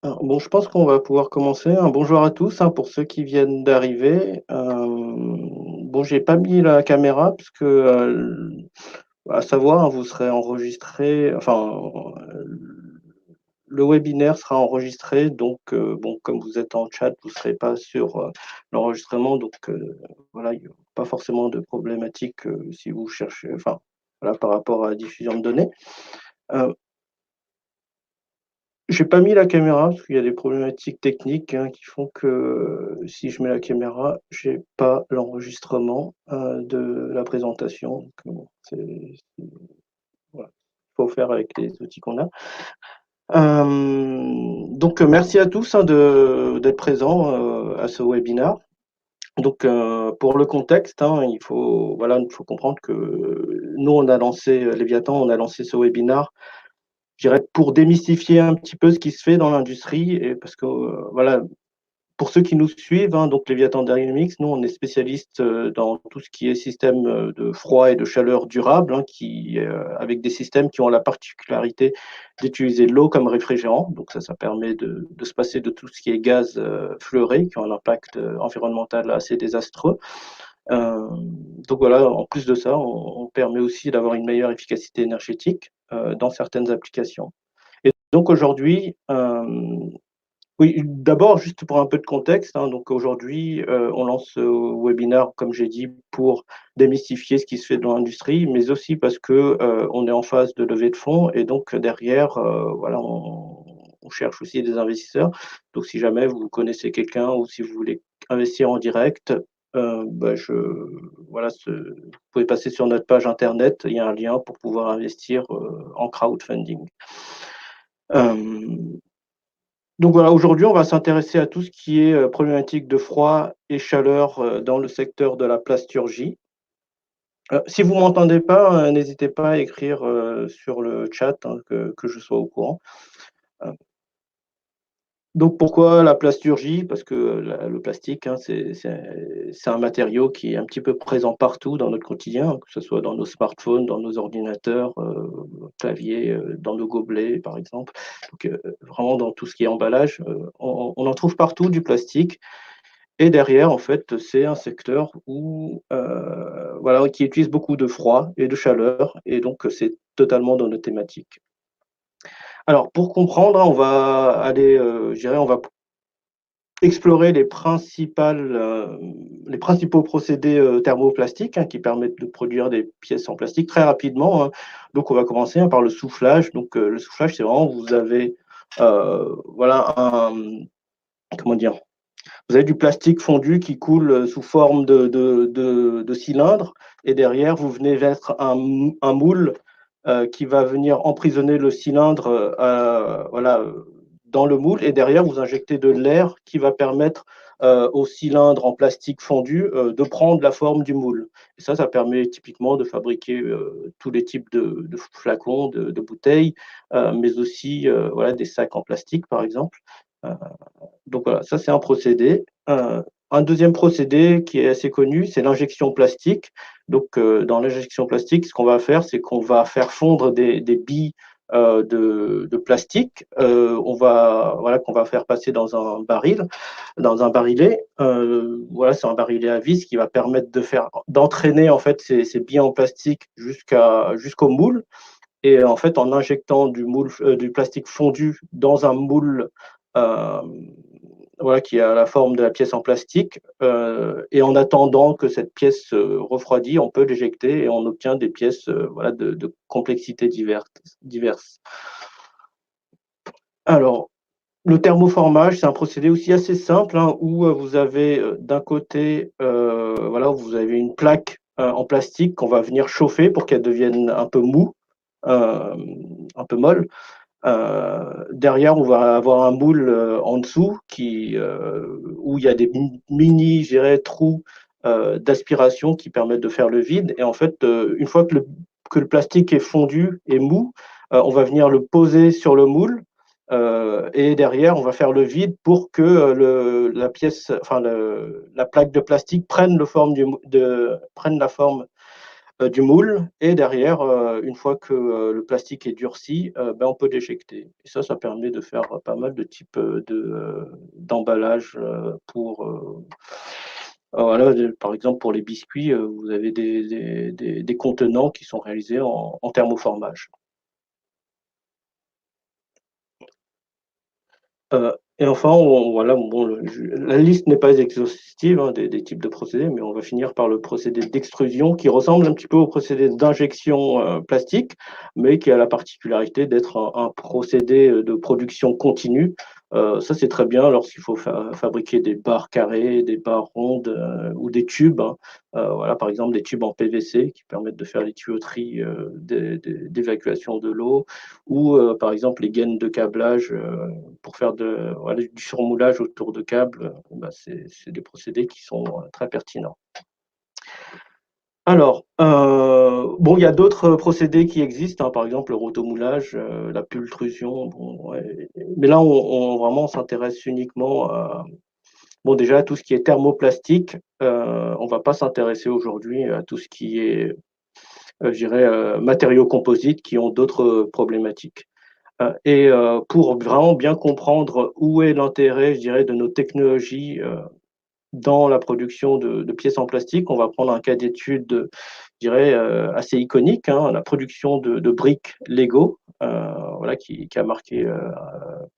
Bon, je pense qu'on va pouvoir commencer. Un bonjour à tous, pour ceux qui viennent d'arriver. Bon, j'ai pas mis la caméra parce que, à savoir, vous serez enregistré, le webinaire sera enregistré, donc bon, comme vous êtes en chat, vous ne serez pas sur l'enregistrement, donc voilà, il n'y a pas forcément de problématique si vous cherchez, voilà, par rapport à la diffusion de données. J'ai pas mis la caméra parce qu'il y a des problématiques techniques qui font que si je mets la caméra, j'ai pas l'enregistrement de la présentation. Donc, bon, voilà, faut faire avec les outils qu'on a. Donc merci à tous d'être présents à ce webinaire. Donc pour le contexte, il faut comprendre que nous on a lancé Léviathan, on a lancé ce webinaire, je dirais, pour démystifier un petit peu ce qui se fait dans l'industrie, et parce que voilà, pour ceux qui nous suivent, donc Léviathan Dynamics, nous on est spécialiste dans tout ce qui est système de froid et de chaleur durable, avec des systèmes qui ont la particularité d'utiliser l'eau comme réfrigérant. Donc ça permet de se passer de tout ce qui est gaz fleuré, qui ont un impact environnemental assez désastreux. Donc voilà, en plus de ça, on permet aussi d'avoir une meilleure efficacité énergétique dans certaines applications. Et donc aujourd'hui, oui, d'abord, juste pour un peu de contexte, donc aujourd'hui, on lance ce webinaire, comme j'ai dit, pour démystifier ce qui se fait dans l'industrie, mais aussi parce que on est en phase de levée de fonds et donc derrière, voilà, on cherche aussi des investisseurs. Donc si jamais vous connaissez quelqu'un ou si vous voulez investir en direct, voilà, vous pouvez passer sur notre page internet, il y a un lien pour pouvoir investir en crowdfunding. Donc voilà, aujourd'hui, on va s'intéresser à tout ce qui est problématique de froid et chaleur dans le secteur de la plasturgie. Si vous m'entendez pas, n'hésitez pas à écrire sur le chat, que je sois au courant. Euh, donc pourquoi la plasturgie? Parce que le plastique, c'est un matériau qui est un petit peu présent partout dans notre quotidien, que ce soit dans nos smartphones, dans nos ordinateurs, claviers, dans nos gobelets, par exemple. Donc vraiment dans tout ce qui est emballage, on en trouve partout du plastique. Et derrière, en fait, c'est un secteur voilà, qui utilise beaucoup de froid et de chaleur, et donc c'est totalement dans nos thématiques. Alors, pour comprendre, on va aller, je dirais, on va explorer les principaux procédés thermoplastiques qui permettent de produire des pièces en plastique très rapidement. Donc, on va commencer par le soufflage. Donc, le soufflage, c'est vraiment, vous avez, voilà, comment dire, vous avez du plastique fondu qui coule sous forme de cylindre, et derrière, vous venez mettre un moule qui va venir emprisonner le cylindre voilà, dans le moule, et derrière, vous injectez de l'air qui va permettre au cylindre en plastique fondu de prendre la forme du moule. Et ça permet typiquement de fabriquer tous les types de flacons, de bouteilles, mais aussi voilà, des sacs en plastique, par exemple. Euh, donc voilà, ça c'est un procédé. Un deuxième procédé qui est assez connu, c'est l'injection plastique. Donc dans l'injection plastique, ce qu'on va faire, c'est qu'on va faire fondre des billes de plastique. Voilà, qu'on va faire passer dans un baril, dans un barillet. Voilà, c'est un barillet à vis qui va permettre d'entraîner en fait ces billes en plastique jusqu'au moule. Et en fait, en injectant du plastique fondu dans un moule euh, voilà, qui a la forme de la pièce en plastique, et en attendant que cette pièce refroidit, on peut l'éjecter et on obtient des pièces voilà, de complexité diverses. Alors, le thermoformage, c'est un procédé aussi assez simple où vous avez d'un côté, voilà, vous avez une plaque en plastique qu'on va venir chauffer pour qu'elle devienne un peu mou, euh, un peu molle. Derrière, on va avoir un moule en dessous où il y a des mini, je dirais, trous d'aspiration qui permettent de faire le vide. Et en fait, une fois que le plastique est fondu et mou, on va venir le poser sur le moule. Et derrière, on va faire le vide pour que la pièce, la plaque de plastique prenne la forme du moule et derrière, une fois que, le plastique est durci, on peut l'éjecter et ça permet de faire pas mal de types, d'emballages, pour, voilà, par exemple pour les biscuits, vous avez des contenants qui sont réalisés en thermoformage. Et enfin, voilà, bon, la liste n'est pas exhaustive, hein, des types de procédés, mais on va finir par le procédé d'extrusion qui ressemble un petit peu au procédé d'injection plastique, mais qui a la particularité d'être un procédé de production continue. Ça, c'est très bien lorsqu'il faut fabriquer des barres carrées, des barres rondes ou des tubes, hein. Voilà, par exemple, des tubes en PVC qui permettent de faire les tuyauteries d'évacuation de l'eau, ou par exemple les gaines de câblage pour faire voilà, du surmoulage autour de câbles, c'est des procédés qui sont très pertinents. Alors, bon, il y a d'autres procédés qui existent, hein, par exemple le rotomoulage, la pultrusion, bon, ouais, mais là, vraiment s'intéresse uniquement à, bon, déjà à tout ce qui est thermoplastique. On ne va pas s'intéresser aujourd'hui à tout ce qui est, je dirais, matériaux composites qui ont d'autres problématiques. Et pour vraiment bien comprendre où est l'intérêt, je dirais, de nos technologies dans la production de pièces en plastique, on va prendre un cas d'étude, je dirais, assez iconique, hein, la production de briques Lego, voilà, qui a marqué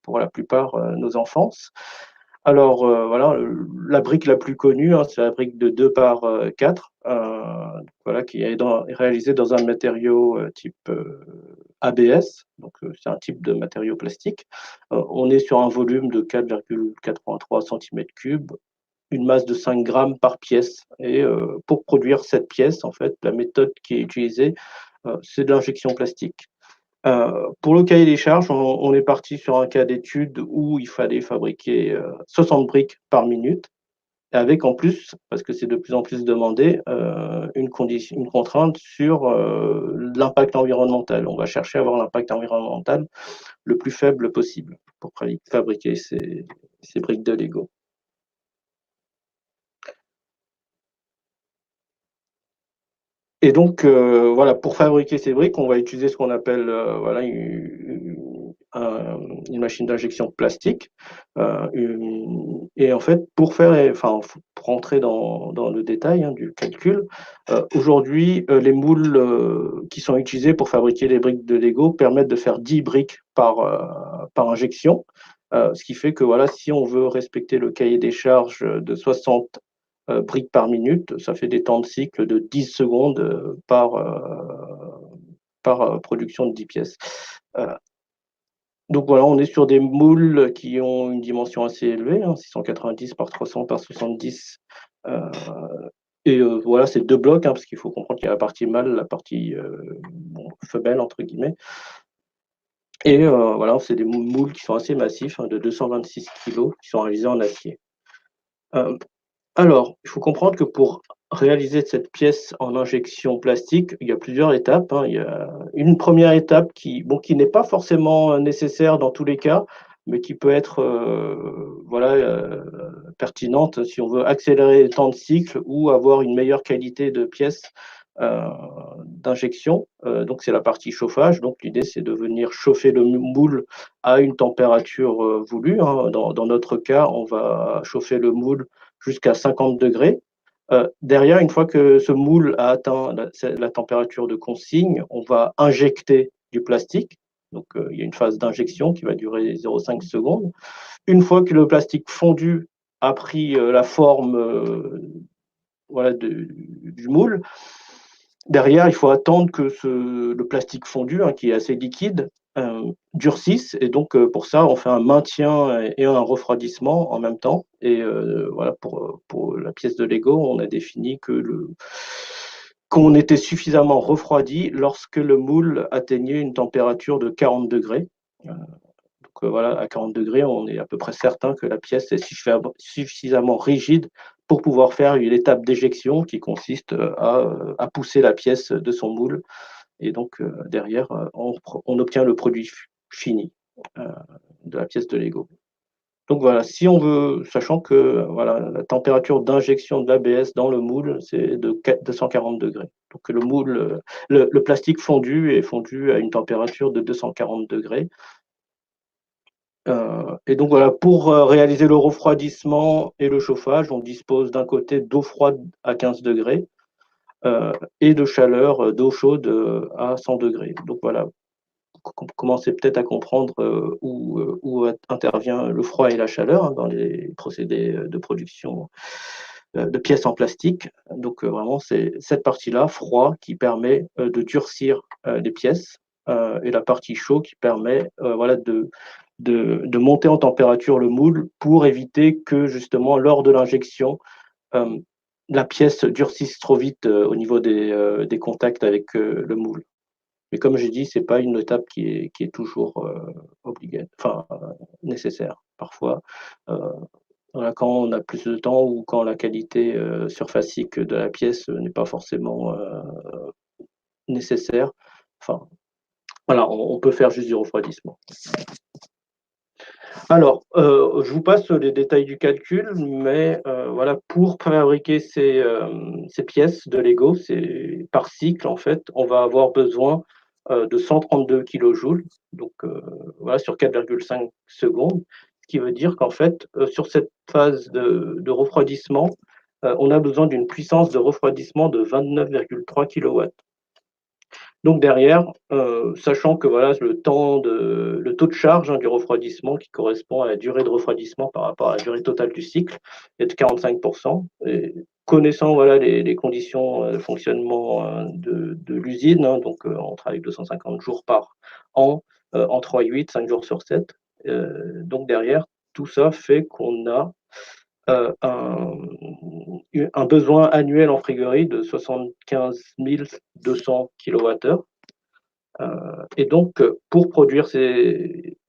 pour la plupart nos enfances. Alors voilà, la brique la plus connue, hein, c'est la brique de 2 par 4, voilà, qui est réalisée dans un matériau type ABS, donc c'est un type de matériau plastique. On est sur un volume de 4,83 cm3, une masse de 5 grammes par pièce. Et pour produire cette pièce, en fait, la méthode qui est utilisée, c'est de l'injection plastique. Pour le cahier des charges, on est parti sur un cas d'étude où il fallait fabriquer 60 briques par minute, avec en plus, parce que c'est de plus en plus demandé, une contrainte sur l'impact environnemental. On va chercher à avoir l'impact environnemental le plus faible possible pour fabriquer ces briques de Lego. Et donc, voilà, pour fabriquer ces briques, on va utiliser ce qu'on appelle voilà, une machine d'injection plastique. Et en fait, enfin, pour rentrer dans le détail hein, du calcul, aujourd'hui, les moules qui sont utilisés pour fabriquer les briques de Lego permettent de faire 10 briques par injection. Ce qui fait que voilà, si on veut respecter le cahier des charges de 60 briques par minute, ça fait des temps de cycle de 10 secondes par production de 10 pièces. Euh, donc voilà, on est sur des moules qui ont une dimension assez élevée, hein, 690 par 300 par 70. Euh, et voilà, c'est deux blocs, hein, parce qu'il faut comprendre qu'il y a la partie mâle, la partie femelle, entre guillemets. Et voilà, c'est des moules qui sont assez massifs, hein, de 226 kg, qui sont réalisés en acier. Alors, il faut comprendre que pour réaliser cette pièce en injection plastique, il y a plusieurs étapes, hein. Il y a une première étape qui n'est pas forcément nécessaire dans tous les cas, mais qui peut être voilà, pertinente si on veut accélérer le temps de cycle ou avoir une meilleure qualité de pièce euh, d'injection. Donc, c'est la partie chauffage. Donc, l'idée, c'est de venir chauffer le moule à une température voulue, hein. Dans notre cas, on va chauffer le moule jusqu'à 50 degrés. Derrière, une fois que ce moule a atteint la température de consigne, on va injecter du plastique. Donc, il y a une phase d'injection qui va durer 0,5 secondes. Une fois que le plastique fondu a pris la forme voilà, du moule, derrière, il faut attendre que le plastique fondu, hein, qui est assez liquide, durcisse. Et donc, pour ça, on fait un maintien et un refroidissement en même temps. Et voilà, pour la pièce de Lego, on a défini qu'on était suffisamment refroidi lorsque le moule atteignait une température de 40 degrés. Donc voilà, à 40 degrés, on est à peu près certain que la pièce est suffisamment rigide pour pouvoir faire l'étape d'éjection qui consiste à pousser la pièce de son moule. Et donc derrière, on obtient le produit fini euh, de la pièce de Lego. Donc voilà, si on veut, sachant que voilà, la température d'injection de l'ABS dans le moule, c'est de 240 degrés. Donc le moule, le plastique fondu est fondu à une température de 240 degrés. Et donc voilà, pour réaliser le refroidissement et le chauffage, on dispose d'un côté d'eau froide à 15 degrés et de chaleur d'eau chaude à 100 degrés. Donc voilà, commencez peut-être à comprendre où intervient le froid et la chaleur hein, dans les procédés de production de pièces en plastique. Donc vraiment, c'est cette partie-là, froid, qui permet de durcir les pièces et la partie chaud qui permet voilà, de monter en température le moule pour éviter que justement lors de l'injection, euh, la pièce durcisse trop vite au niveau des contacts avec le moule. Mais comme j'ai dit, c'est pas une étape qui est toujours enfin, nécessaire. Parfois, voilà, quand on a plus de temps ou quand la qualité surfacique de la pièce n'est pas forcément nécessaire, enfin, voilà, on peut faire juste du refroidissement. Alors, je vous passe les détails du calcul, mais voilà, pour fabriquer ces pièces de Lego, c'est par cycle en fait, on va avoir besoin de 132 kilojoules, donc voilà, sur 4,5 secondes, ce qui veut dire qu'en fait, sur cette phase de refroidissement, on a besoin d'une puissance de refroidissement de 29,3 kilowatts. Donc derrière, sachant que voilà, le taux de charge hein, du refroidissement qui correspond à la durée de refroidissement par rapport à la durée totale du cycle est de 45%. Et connaissant voilà, les conditions de fonctionnement de l'usine, hein, donc on travaille 250 jours par an, en 3/8, 5 jours sur 7. Donc derrière, tout ça fait qu'on a un besoin annuel en frigorie de 75 200 kWh. Et donc, pour produire ces...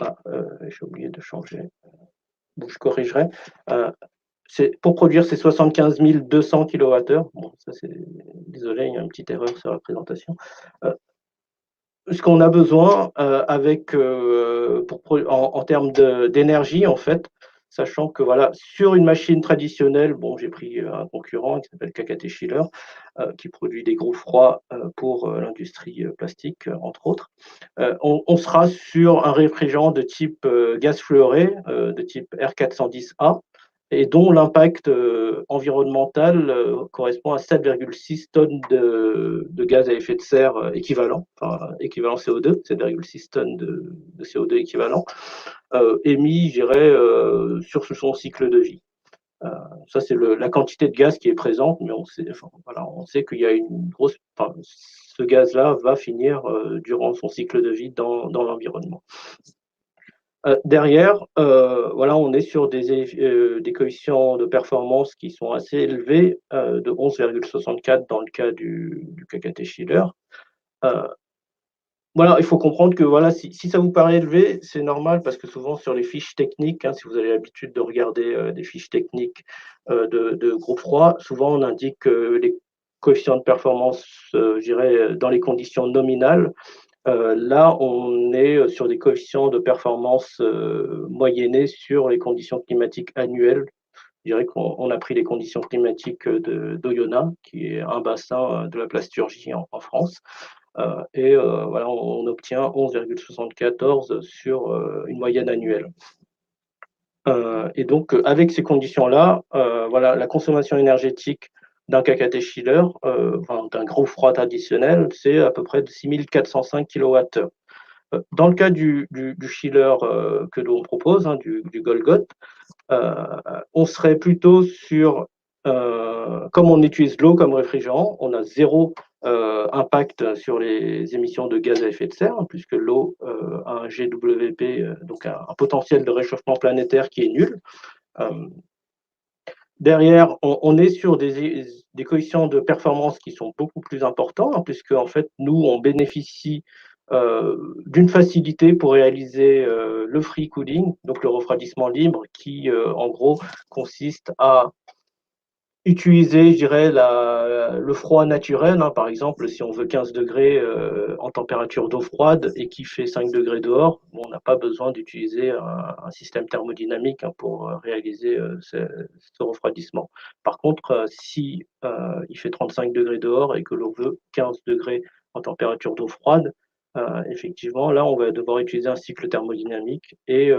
Ah, j'ai oublié de changer. Bon, je corrigerai. Pour produire ces 75 200 kWh, bon, ça c'est... Désolé, il y a une petite erreur sur la présentation. Ce qu'on a besoin en termes d'énergie, en fait, sachant que voilà, sur une machine traditionnelle, bon, j'ai pris un concurrent qui s'appelle KKT Schiller, qui produit des gros froids pour l'industrie plastique, entre autres. On sera sur un réfrigérant de type gaz fluoré, de type R410A, et dont l'impact environnemental correspond à 7,6 tonnes de gaz à effet de serre équivalent, enfin équivalent CO2, 7,6 tonnes de CO2 équivalent, émis, je dirais, sur son cycle de vie. Ça, c'est la quantité de gaz qui est présente, mais on sait qu'il y a une grosse. Enfin, ce gaz-là va finir durant son cycle de vie dans l'environnement. Derrière, voilà, on est sur des coefficients de performance qui sont assez élevés, de 11,64 dans le cas du KKT Schiller. Voilà, il faut comprendre que voilà, si ça vous paraît élevé, c'est normal parce que souvent sur les fiches techniques, hein, si vous avez l'habitude de regarder des fiches techniques de groupe froid, souvent on indique les coefficients de performance, je dirais, dans les conditions nominales. Là, on est sur des coefficients de performance moyennés sur les conditions climatiques annuelles. Je dirais qu'on a pris les conditions climatiques d'Oyonnax, qui est un bassin de la plasturgie en France. Et voilà, on obtient 11,74 sur une moyenne annuelle. Et donc, avec ces conditions-là, voilà, la consommation énergétique d'un KKT Schiller, d'un gros froid traditionnel, c'est à peu près de 6405 kWh. Dans le cas du Schiller que l'on propose, hein, du Golgot, on serait plutôt sur, comme on utilise l'eau comme réfrigérant, on a zéro impact sur les émissions de gaz à effet de serre, hein, puisque l'eau a un GWP, donc un potentiel de réchauffement planétaire qui est nul. Derrière, on est sur des coefficients de performance qui sont beaucoup plus importants, hein, puisque en fait, nous, on bénéficie d'une facilité pour réaliser le free cooling, donc le refroidissement libre, qui en gros consiste à utiliser, je dirais, le froid naturel, hein. Par exemple, si on veut 15 degrés en température d'eau froide et qu'il fait 5 degrés dehors, bon, on n'a pas besoin d'utiliser un système thermodynamique, hein, pour réaliser ce refroidissement. Par contre, si il fait 35 degrés dehors et que l'on veut 15 degrés en température d'eau froide, effectivement, là, on va devoir utiliser un cycle thermodynamique et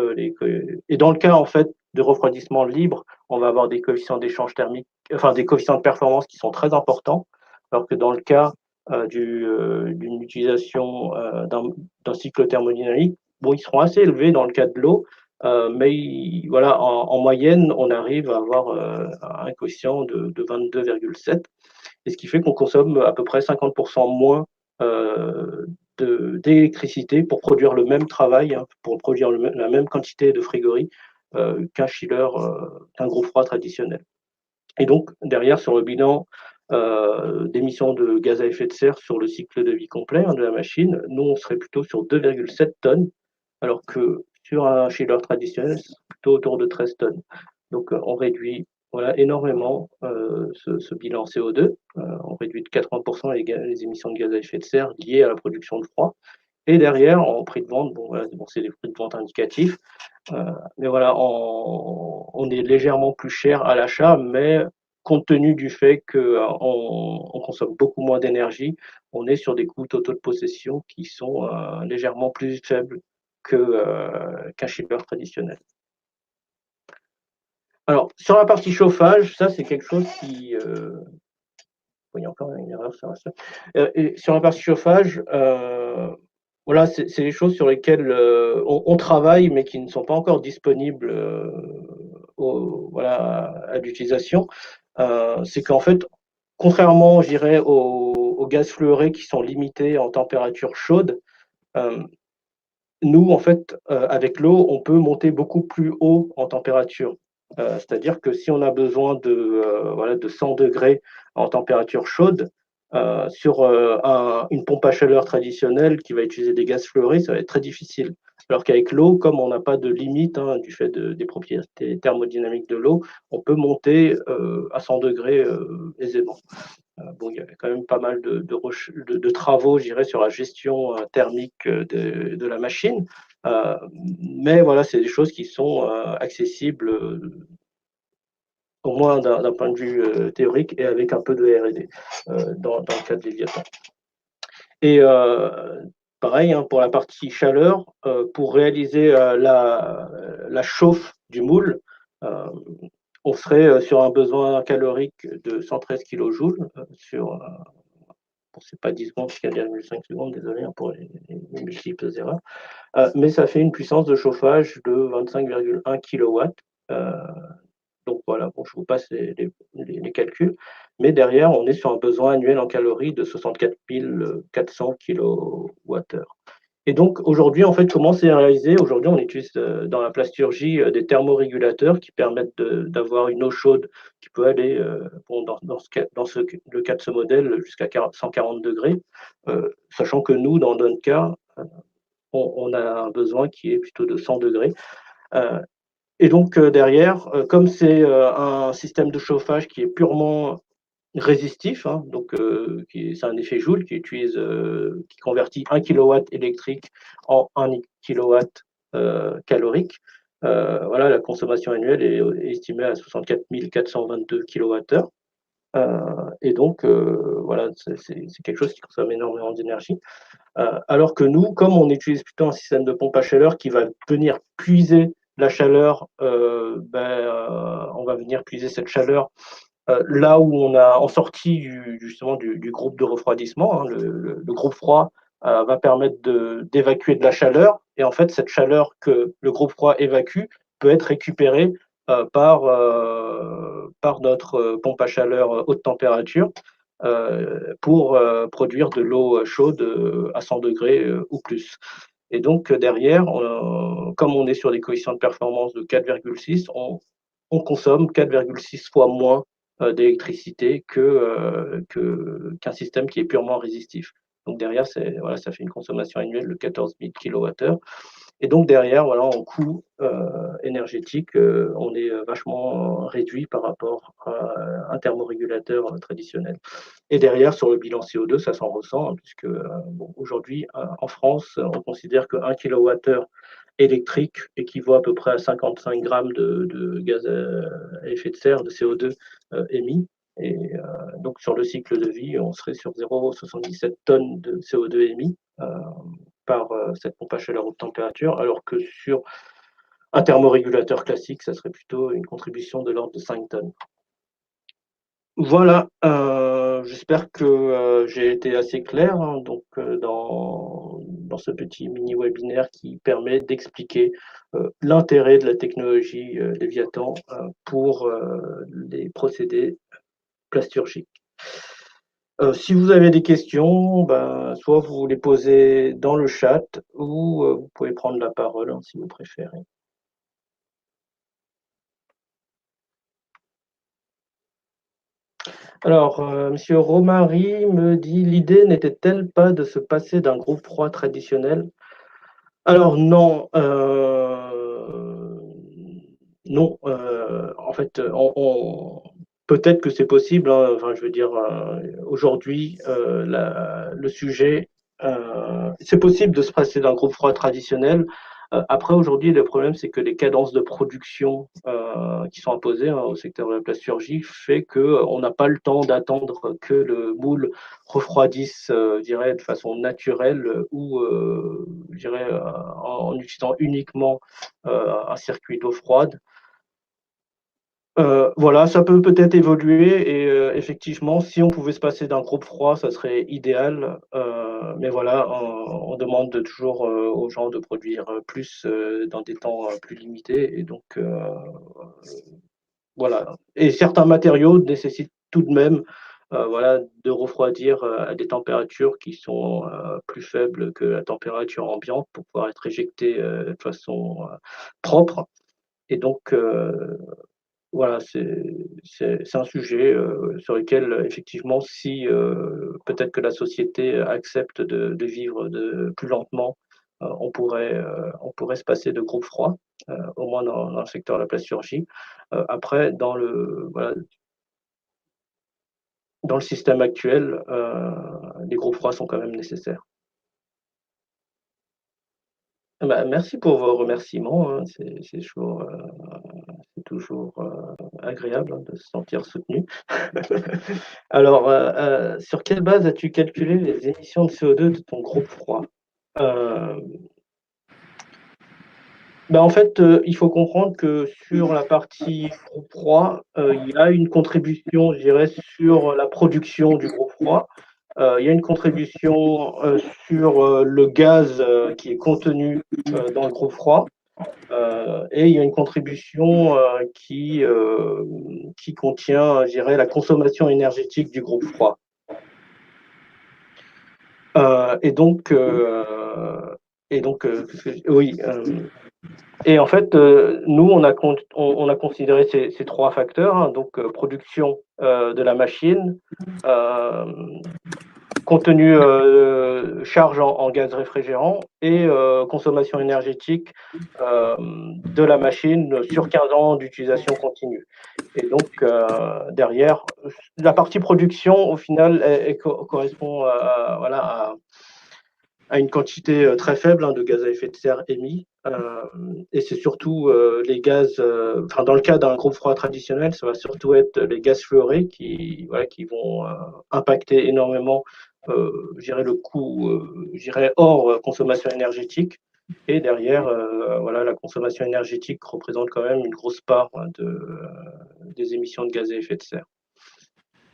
dans le cas, en fait, de refroidissement libre, on va avoir des coefficients d'échange thermique, enfin des coefficients de performance qui sont très importants, alors que dans le cas d'une utilisation d'un cycle thermodynamique, bon, ils seront assez élevés dans le cas de l'eau, mais voilà, en moyenne, on arrive à avoir un coefficient de 22,7, et ce qui fait qu'on consomme à peu près 50% moins euh, d'électricité pour produire le même travail, hein, pour produire la même quantité de frigories qu'un chiller, qu'un groupe froid traditionnel. Et donc, derrière, sur le bilan d'émissions de gaz à effet de serre sur le cycle de vie complet, hein, de la machine, nous, on serait plutôt sur 2,7 tonnes, alors que sur un chiller traditionnel, c'est plutôt autour de 13 tonnes. Donc, on réduit, voilà, énormément ce bilan CO2. On réduit de 80% les émissions de gaz à effet de serre liées à la production de froid. Et derrière, en prix de vente, bon, voilà, bon, c'est des prix de vente indicatifs, mais voilà, on est légèrement plus cher à l'achat, mais compte tenu du fait qu'on consomme beaucoup moins d'énergie, on est sur des coûts totaux de possession qui sont légèrement plus faibles qu'un chipper traditionnel. Alors, sur la partie chauffage, ça c'est quelque chose qui... il y a encore une erreur sur ça. Et sur la partie chauffage, voilà, c'est des choses sur lesquelles on travaille, mais qui ne sont pas encore disponibles voilà, à l'utilisation. C'est qu'en fait, contrairement, je dirais, aux gaz fluorés qui sont limités en température chaude, euh, nous, en fait, avec l'eau, on peut monter beaucoup plus haut en température. C'est-à-dire que si on a besoin voilà, de 100 degrés en température chaude, sur une pompe à chaleur traditionnelle qui va utiliser des gaz fluorés, ça va être très difficile. Alors qu'avec l'eau, comme on n'a pas de limite, hein, du fait des propriétés thermodynamiques de l'eau, on peut monter à 100 degrés aisément. Bon, il y avait quand même pas mal de travaux, je dirais, sur la gestion thermique de la machine. Mais voilà, c'est des choses qui sont accessibles, au moins d'un point de vue théorique et avec un peu de R&D dans le cas de Léviathan. Et pareil, hein, pour la partie chaleur, pour réaliser la chauffe du moule, euh, on serait sur un besoin calorique de 113 kJ sur c'est pas 10 secondes, c'est 4,5 secondes, désolé, hein, pour les multiples erreurs. Mais ça fait une puissance de chauffage de 25,1 kW. Euh, donc voilà, bon, je vous passe les calculs. Mais derrière, on est sur un besoin annuel en calories de 64 400 kWh. Et donc aujourd'hui, en fait, comment c'est réalisé? Aujourd'hui, on utilise dans la plasturgie des thermorégulateurs qui permettent d'avoir une eau chaude qui peut aller, bon, le cas de ce modèle, jusqu'à 140 degrés, sachant que nous, dans notre cas, on a un besoin qui est plutôt de 100 degrés. Et donc derrière, comme c'est un système de chauffage qui est purement résistif, hein, donc c'est un effet Joule qui convertit 1 kW électrique en 1 kW calorique. Voilà, la consommation annuelle est estimée à 64 422 kWh. Et donc, voilà, c'est quelque chose qui consomme énormément d'énergie. Alors que nous, comme on utilise plutôt un système de pompe à chaleur qui va venir puiser la chaleur, on va venir puiser cette chaleur là où on a en sortie justement du groupe de refroidissement, hein, le groupe froid va permettre d'évacuer de la chaleur. Et en fait, cette chaleur que le groupe froid évacue peut être récupérée par notre pompe à chaleur haute température pour produire de l'eau chaude à 100 degrés ou plus. Et donc derrière, comme on est sur des coefficients de performance de 4,6, on consomme 4,6 fois moins d'électricité qu'un système qui est purement résistif. Donc derrière, voilà, ça fait une consommation annuelle de 14 000 kWh. Et donc derrière, voilà, en coût énergétique, on est vachement réduit par rapport à un thermorégulateur traditionnel. Et derrière, sur le bilan CO2, ça s'en ressent, hein, puisque bon, aujourd'hui, en France, on considère que 1 kWh électrique équivaut à peu près à 55 grammes de gaz à effet de serre, de CO2 émis. Et donc, sur le cycle de vie, on serait sur 0,77 tonnes de CO2 émis par cette pompe à chaleur haute température, alors que sur un thermorégulateur classique, ça serait plutôt une contribution de l'ordre de 5 tonnes. Voilà, j'espère que j'ai été assez clair, hein, donc dans ce petit mini webinaire qui permet d'expliquer l'intérêt de la technologie Léviathan pour les procédés plasturgiques. Si vous avez des questions, ben, soit vous les posez dans le chat ou vous pouvez prendre la parole, hein, si vous préférez. Alors, Monsieur Romary me dit: «L'idée n'était-elle pas de se passer d'un groupe froid traditionnel?» Alors non, non, en fait, on peut-être que c'est possible, hein, enfin, je veux dire, aujourd'hui, le sujet, c'est possible de se passer d'un groupe froid traditionnel. Après, aujourd'hui, le problème, c'est que les cadences de production qui sont imposées, hein, au secteur de la plasturgie fait qu'on n'a pas le temps d'attendre que le moule refroidisse, je dirais, de façon naturelle ou, je dirais, en utilisant uniquement un circuit d'eau froide. Voilà, ça peut peut-être évoluer et effectivement, si on pouvait se passer d'un groupe froid, ça serait idéal. Mais voilà, on demande toujours aux gens de produire plus dans des temps plus limités. Et donc, voilà. Et certains matériaux nécessitent tout de même voilà, de refroidir à des températures qui sont plus faibles que la température ambiante pour pouvoir être éjectés de façon propre. Et donc, voilà, c'est un sujet sur lequel, effectivement, si peut-être que la société accepte de vivre plus lentement, on pourrait se passer de groupe froid, au moins dans le secteur de la plasturgie. Après, voilà, dans le système actuel, les groupes froids sont quand même nécessaires. Bah, merci pour vos remerciements, hein, c'est toujours agréable, hein, de se sentir soutenu. Alors, sur quelle base as-tu calculé les émissions de CO2 de ton groupe froid? Heu, Bah, en fait, il faut comprendre que sur la partie groupe froid, il y a une contribution, je dirais, sur la production du groupe froid. Il y a une contribution, sur, le gaz, qui est contenu, dans le groupe froid. Et il y a une contribution qui contient, je dirais, la consommation énergétique du groupe froid. Et donc, oui, et en fait, nous, on a considéré ces 3 facteurs, hein, donc production de la machine, contenu charge en gaz réfrigérant et consommation énergétique de la machine sur 15 ans d'utilisation continue. Et donc derrière, la partie production, au final, correspond voilà, à une quantité très faible, hein, de gaz à effet de serre émis. Et c'est surtout les gaz, enfin dans le cas d'un groupe froid traditionnel, ça va surtout être les gaz fluorés voilà, qui vont impacter énormément, je dirais, le coût, je dirais, hors consommation énergétique. Et derrière, voilà, la consommation énergétique représente quand même une grosse part, hein, des émissions de gaz à effet de serre.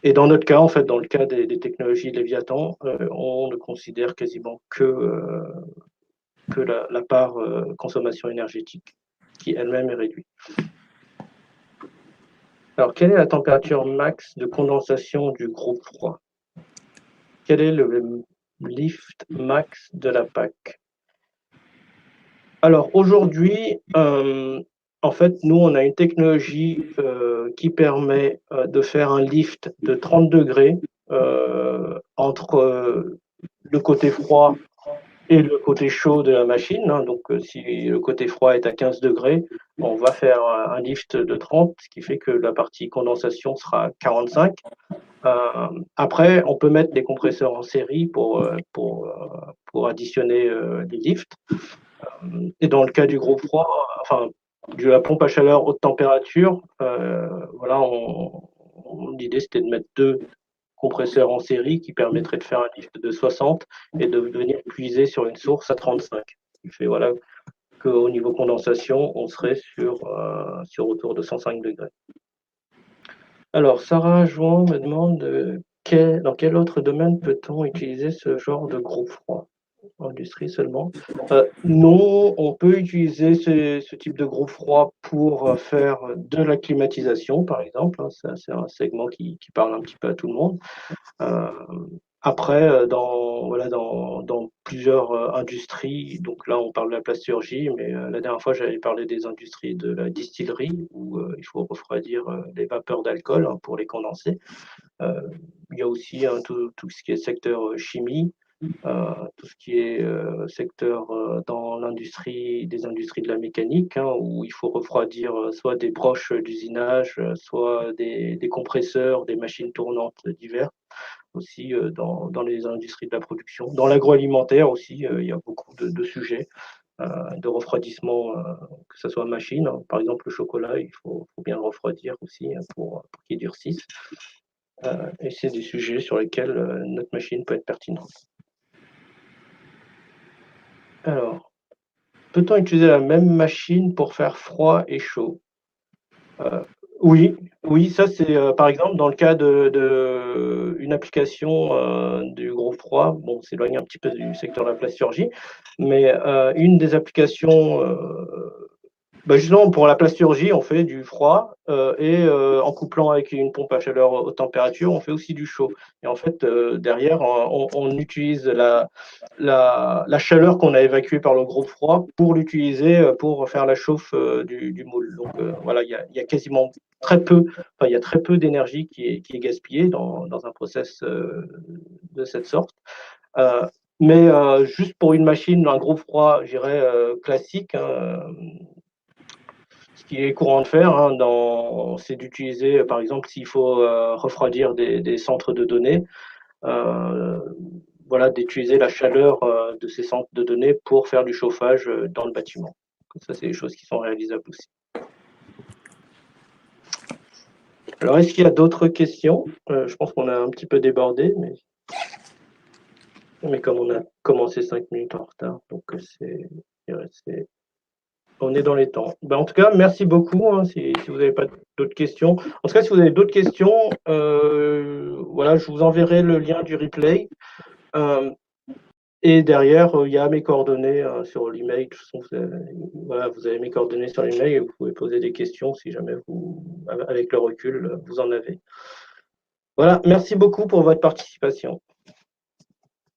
Et dans notre cas, en fait, dans le cas des technologies Léviathan, on ne considère quasiment que la part consommation énergétique, qui elle-même est réduite. Alors, quelle est la température max de condensation du groupe froid? Quel est le lift max de la PAC? Alors aujourd'hui, en fait, nous, on a une technologie qui permet de faire un lift de 30 degrés entre le côté froid et le côté chaud de la machine. Hein. Donc, si le côté froid est à 15 degrés, on va faire un lift de 30, ce qui fait que la partie condensation sera à 45. Après, on peut mettre des compresseurs en série pour additionner les lifts. Et dans le cas du gros froid, enfin, de la pompe à chaleur haute température, voilà, l'idée c'était de mettre deux compresseurs en série qui permettraient de faire un lift de 60 et de venir puiser sur une source à 35. Ce qui fait voilà, qu'au niveau condensation, on serait sur autour de 105 degrés. Alors, Sarah Jouan me demande dans quel autre domaine peut-on utiliser ce genre de gros froid? Industrie seulement. Non, on peut utiliser ce type de gros froid pour faire de la climatisation, par exemple. Hein, c'est un segment qui parle un petit peu à tout le monde. Après, dans plusieurs industries, donc là on parle de la plasturgie, mais la dernière fois j'avais parlé des industries de la distillerie, où il faut refroidir les vapeurs d'alcool hein, pour les condenser. Il y a aussi hein, tout ce qui est secteur chimie, tout ce qui est secteur dans des industries de la mécanique, hein, où il faut refroidir soit des broches d'usinage, soit des compresseurs, des machines tournantes diverses, aussi dans les industries de la production. Dans l'agroalimentaire aussi, il y a beaucoup de sujets de refroidissement, que ce soit machine. Hein. Par exemple, le chocolat, il faut bien le refroidir aussi hein, pour qu'il durcisse. Et c'est des sujets sur lesquels notre machine peut être pertinente. Alors, peut-on utiliser la même machine pour faire froid et chaud? Oui, oui, ça c'est par exemple dans le cas de une application du gros froid, bon, on s'éloigne un petit peu du secteur de la plasturgie, mais une des applications bah, justement, pour la plasturgie, on fait du froid et en couplant avec une pompe à chaleur haute température, on fait aussi du chaud. Et en fait, derrière, on utilise la chaleur qu'on a évacuée par le gros froid pour l'utiliser pour faire la chauffe du moule. Donc voilà, il y a quasiment très peu, enfin, il y a très peu d'énergie qui est gaspillée dans un process de cette sorte. Euh, mais juste pour une machine, un gros froid, je dirais, classique, hein, ce qui est courant de faire, hein, c'est d'utiliser, par exemple, s'il faut refroidir des centres de données, euh, voilà, d'utiliser la chaleur de ces centres de données pour faire du chauffage dans le bâtiment. Ça, c'est des choses qui sont réalisables aussi. Alors, est-ce qu'il y a d'autres questions? Je pense qu'on a un petit peu débordé, mais comme on a commencé 5 minutes en retard, donc on est dans les temps. Ben, en tout cas, merci beaucoup. Hein, si vous n'avez pas d'autres questions. En tout cas, si vous avez d'autres questions, voilà, je vous enverrai le lien du replay. Et derrière, il y a mes coordonnées sur l'email. De toute façon, voilà, vous avez mes coordonnées sur l'email et vous pouvez poser des questions si jamais avec le recul, vous en avez. Voilà, merci beaucoup pour votre participation.